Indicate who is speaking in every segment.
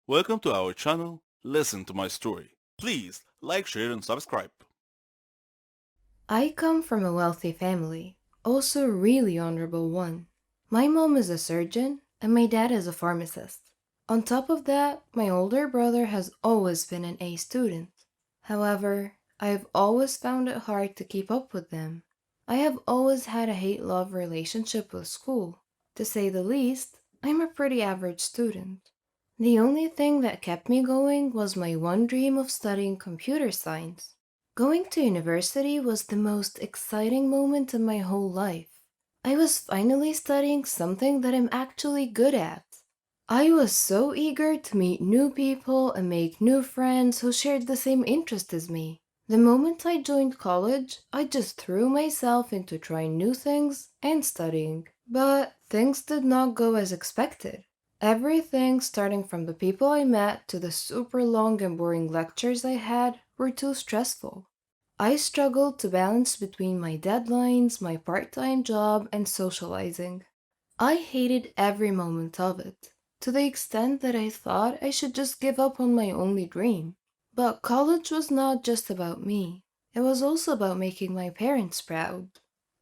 Speaker 1: Welcome to our channel, Listen to My Story. Please like, share and subscribe.
Speaker 2: I come from a wealthy family, also a really honorable one. My mom is a surgeon and my dad is a pharmacist. On top of that, my older brother has always been an A student. However, I have always found it hard to keep up with them. I have always had a hate-love relationship with school. To say the least, I'm a pretty average student. The only thing that kept me going was my one dream of studying computer science. Going to university was the most exciting moment in my whole life. I was finally studying something that I'm actually good at. I was so eager to meet new people and make new friends who shared the same interest as me. The moment I joined college, I just threw myself into trying new things and studying. But things did not go as expected. Everything, starting from the people I met to the super long and boring lectures I had, were too stressful. I struggled to balance between my deadlines, my part time job, and socializing. I hated every moment of it, to the extent that I thought I should just give up on my only dream. But college was not just about me, it was also about making my parents proud.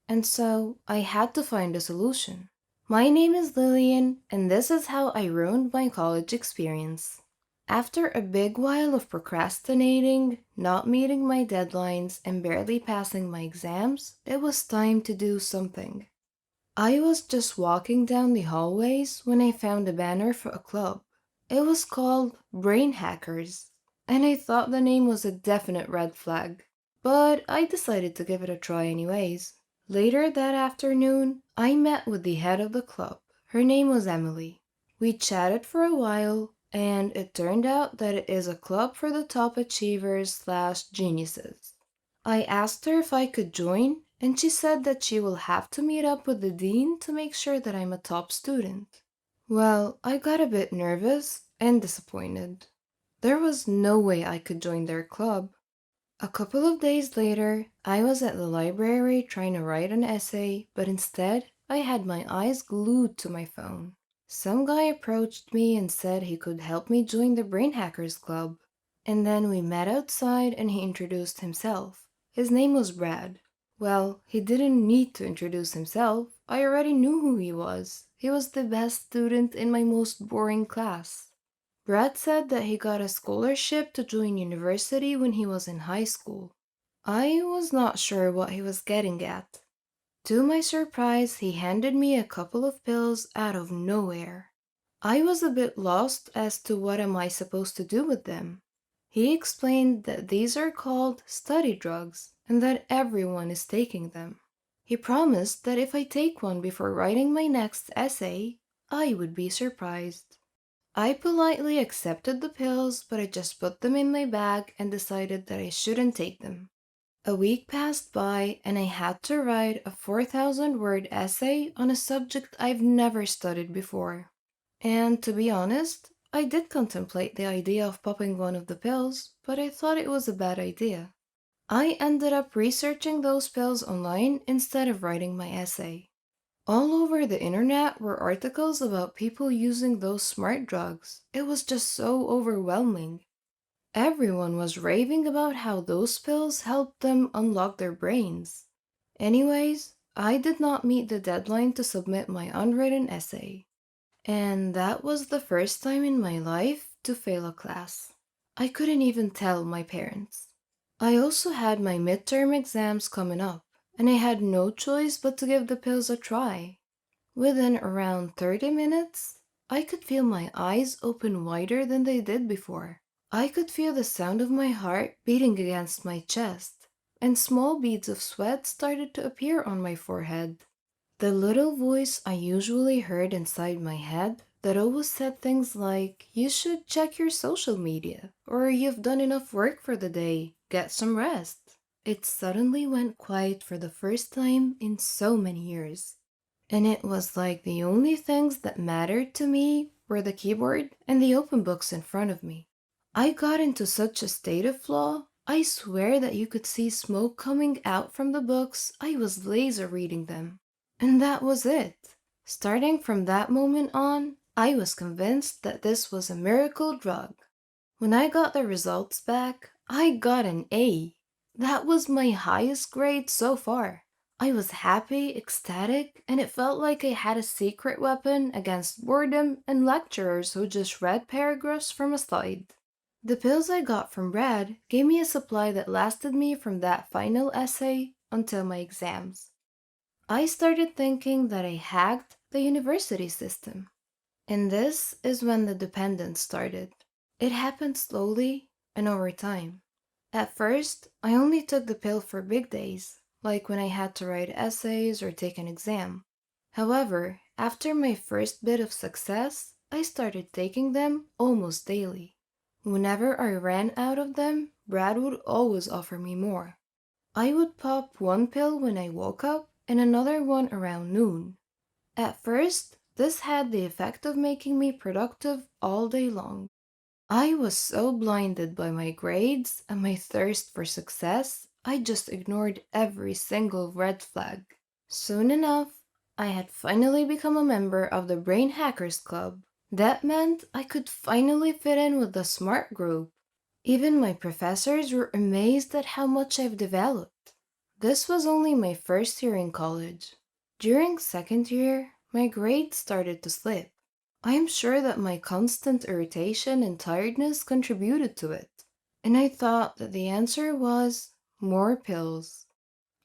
Speaker 2: And so I had to find a solution. My name is Lillian, and this is how I ruined my college experience. After a big while of procrastinating, not meeting my deadlines, and barely passing my exams, it was time to do something. I was just walking down the hallways when I found a banner for a club. It was called Brain Hackers, and I thought the name was a definite red flag. But I decided to give it a try anyways. Later that afternoon, I met with the head of the club. Her name was Emily. We chatted for a while, and it turned out that it is a club for the top achievers slash geniuses. I asked her if I could join, and she said that she will have to meet up with the dean to make sure that I'm a top student. Well, I got a bit nervous and disappointed. There was no way I could join their club. A couple of days later, I was at the library trying to write an essay, but instead, I had my eyes glued to my phone. Some guy approached me and said he could help me join the Brain Hackers Club. And then we met outside and he introduced himself. His name was Brad. Well, he didn't need to introduce himself. I already knew who he was. He was the best student in my most boring class. Brad said that he got a scholarship to join university when he was in high school. I was not sure what he was getting at. To my surprise, he handed me a couple of pills out of nowhere. I was a bit lost as to what am I supposed to do with them. He explained that these are called study drugs and that everyone is taking them. He promised that if I take one before writing my next essay, I would be surprised. I politely accepted the pills, but I just put them in my bag and decided that I shouldn't take them. A week passed by, and I had to write a 4,000 word essay on a subject I've never studied before. And to be honest, I did contemplate the idea of popping one of the pills, but I thought it was a bad idea. I ended up researching those pills online instead of writing my essay. All over the internet were articles about people using those smart drugs. It was just so overwhelming. Everyone was raving about how those pills helped them unlock their brains. Anyways, I did not meet the deadline to submit my unwritten essay. And that was the first time in my life to fail a class. I couldn't even tell my parents. I also had my midterm exams coming up, and I had no choice but to give the pills a try. Within around 30 minutes, I could feel my eyes open wider than they did before. I could feel the sound of my heart beating against my chest, and small beads of sweat started to appear on my forehead. The little voice I usually heard inside my head that always said things like, "You should check your social media," or "You've done enough work for the day, get some rest." It suddenly went quiet for the first time in so many years. And it was like the only things that mattered to me were the keyboard and the open books in front of me. I got into such a state of flow, I swear that you could see smoke coming out from the books. I was laser reading them. And that was it. Starting from that moment on, I was convinced that this was a miracle drug. When I got the results back, I got an A. That was my highest grade so far. I was happy, ecstatic, and it felt like I had a secret weapon against boredom and lecturers who just read paragraphs from a slide. The pills I got from Brad gave me a supply that lasted me from that final essay until my exams. I started thinking that I hacked the university system. And this is when the dependence started. It happened slowly and over time. At first, I only took the pill for big days, like when I had to write essays or take an exam. However, after my first bit of success, I started taking them almost daily. Whenever I ran out of them, Brad would always offer me more. I would pop one pill when I woke up and another one around noon. At first, this had the effect of making me productive all day long. I was so blinded by my grades and my thirst for success, I just ignored every single red flag. Soon enough, I had finally become a member of the Brain Hackers Club. That meant I could finally fit in with the smart group. Even my professors were amazed at how much I've developed. This was only my first year in college. During second year, my grades started to slip. I am sure that my constant irritation and tiredness contributed to it, and I thought that the answer was more pills.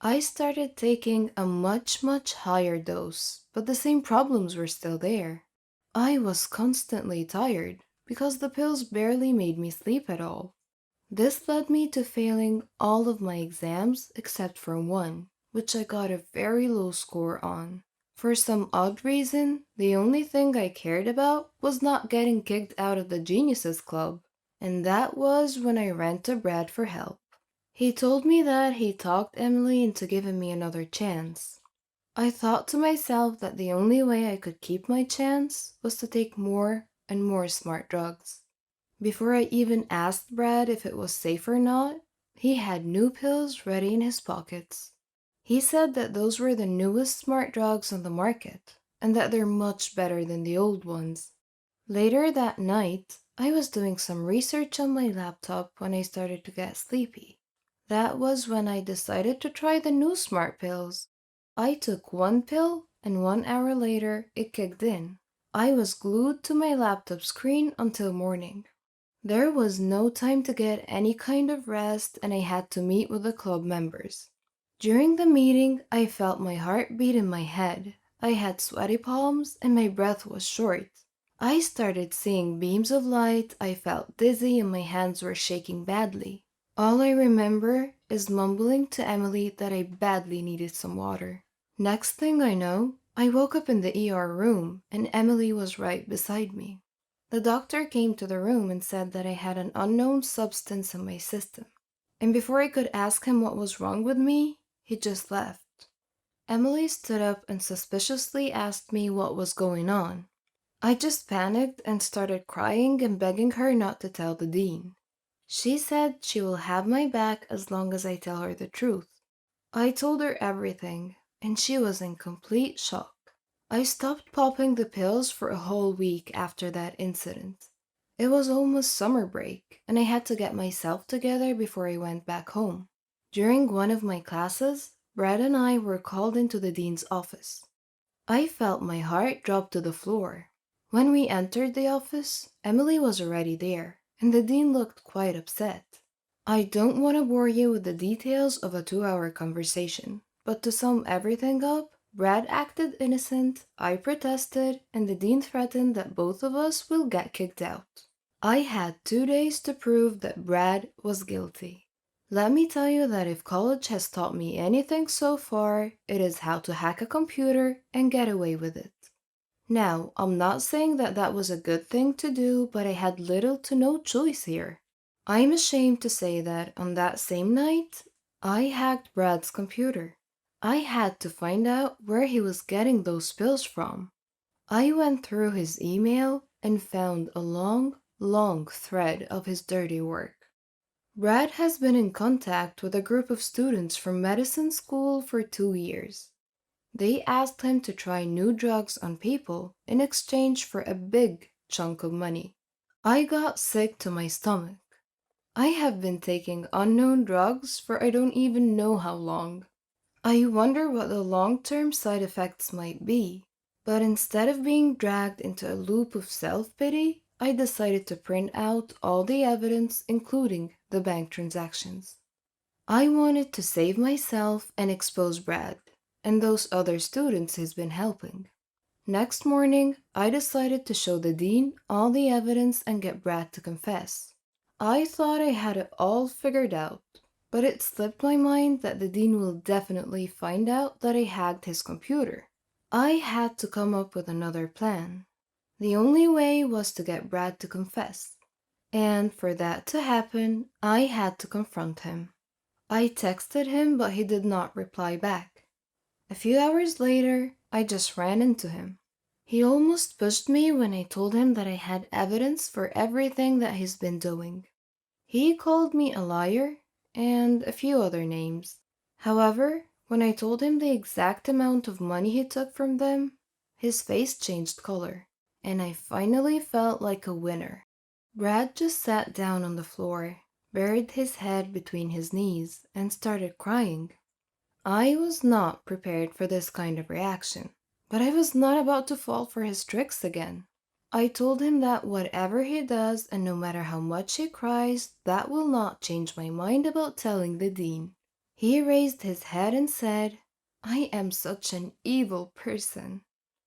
Speaker 2: I started taking a much higher dose, but the same problems were still there. I was constantly tired because the pills barely made me sleep at all. This led me to failing all of my exams except for one, which I got a very low score on. For some odd reason, the only thing I cared about was not getting kicked out of the Geniuses Club, and that was when I ran to Brad for help. He told me that he talked Emily into giving me another chance. I thought to myself that the only way I could keep my chance was to take more and more smart drugs. Before I even asked Brad if it was safe or not, he had new pills ready in his pockets. He said that those were the newest smart drugs on the market, and that they're much better than the old ones. Later that night, I was doing some research on my laptop when I started to get sleepy. That was when I decided to try the new smart pills. I took one pill, and 1 hour later, it kicked in. I was glued to my laptop screen until morning. There was no time to get any kind of rest, and I had to meet with the club members. During the meeting, I felt my heart beat in my head. I had sweaty palms, and my breath was short. I started seeing beams of light, I felt dizzy, and my hands were shaking badly. All I remember is mumbling to Emily that I badly needed some water. Next thing I know, I woke up in the ER room, and Emily was right beside me. The doctor came to the room and said that I had an unknown substance in my system. And before I could ask him what was wrong with me, he just left. Emily stood up and suspiciously asked me what was going on. I just panicked and started crying and begging her not to tell the dean. She said she will have my back as long as I tell her the truth. I told her everything, and she was in complete shock. I stopped popping the pills for a whole week after that incident. It was almost summer break, and I had to get myself together before I went back home. During one of my classes, Brad and I were called into the dean's office. I felt my heart drop to the floor. When we entered the office, Emily was already there, and the dean looked quite upset. I don't want to bore you with the details of a 2 hour conversation, but to sum everything up, Brad acted innocent, I protested, and the dean threatened that both of us will get kicked out. I had 2 days to prove that Brad was guilty. Let me tell you that if college has taught me anything so far, it is how to hack a computer and get away with it. Now, I'm not saying that that was a good thing to do, but I had little to no choice here. I'm ashamed to say that on that same night, I hacked Brad's computer. I had to find out where he was getting those pills from. I went through his email and found a long thread of his dirty work. Brad has been in contact with a group of students from medicine school for 2 years. They asked him to try new drugs on people in exchange for a big chunk of money. I got sick to my stomach. I have been taking unknown drugs for I don't even know how long. I wonder what the long-term side effects might be. But instead of being dragged into a loop of self-pity, I decided to print out all the evidence, including the bank transactions. I wanted to save myself and expose Brad and those other students he's been helping. Next morning, I decided to show the dean all the evidence and get Brad to confess. I thought I had it all figured out, but it slipped my mind that the dean will definitely find out that I hacked his computer. I had to come up with another plan. The only way was to get Brad to confess. And for that to happen, I had to confront him. I texted him, but he did not reply back. A few hours later, I just ran into him. He almost pushed me when I told him that I had evidence for everything that he's been doing. He called me a liar and a few other names. However, when I told him the exact amount of money he took from them, his face changed color, and I finally felt like a winner. Brad just sat down on the floor, buried his head between his knees, and started crying. I was not prepared for this kind of reaction, but I was not about to fall for his tricks again. I told him that whatever he does, and no matter how much he cries, that will not change my mind about telling the dean. He raised his head and said, "I am such an evil person."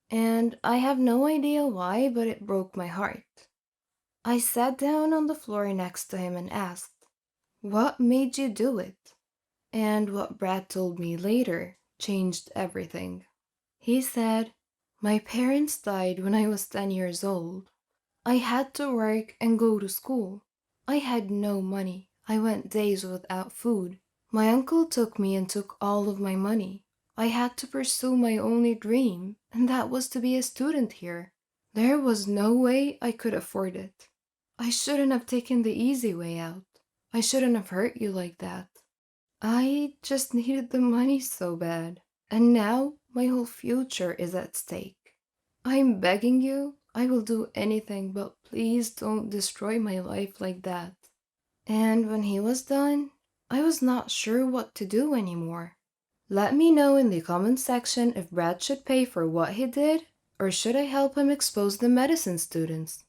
Speaker 2: And I have no idea why, but it broke my heart. I sat down on the floor next to him and asked, "What made you do it?" And what Brad told me later changed everything. He said, "My parents died when I was 10 years old. I had to work and go to school. I had no money. I went days without food. My uncle took me and took all of my money. I had to pursue my only dream, and that was to be a student here. There was no way I could afford it. I shouldn't have taken the easy way out. I shouldn't have hurt you like that. I just needed the money so bad, and now my whole future is at stake. I'm begging you, I will do anything, but please don't destroy my life like that." And when he was done, I was not sure what to do anymore. Let me know in the comment section if Brad should pay for what he did, or should I help him expose the medicine students?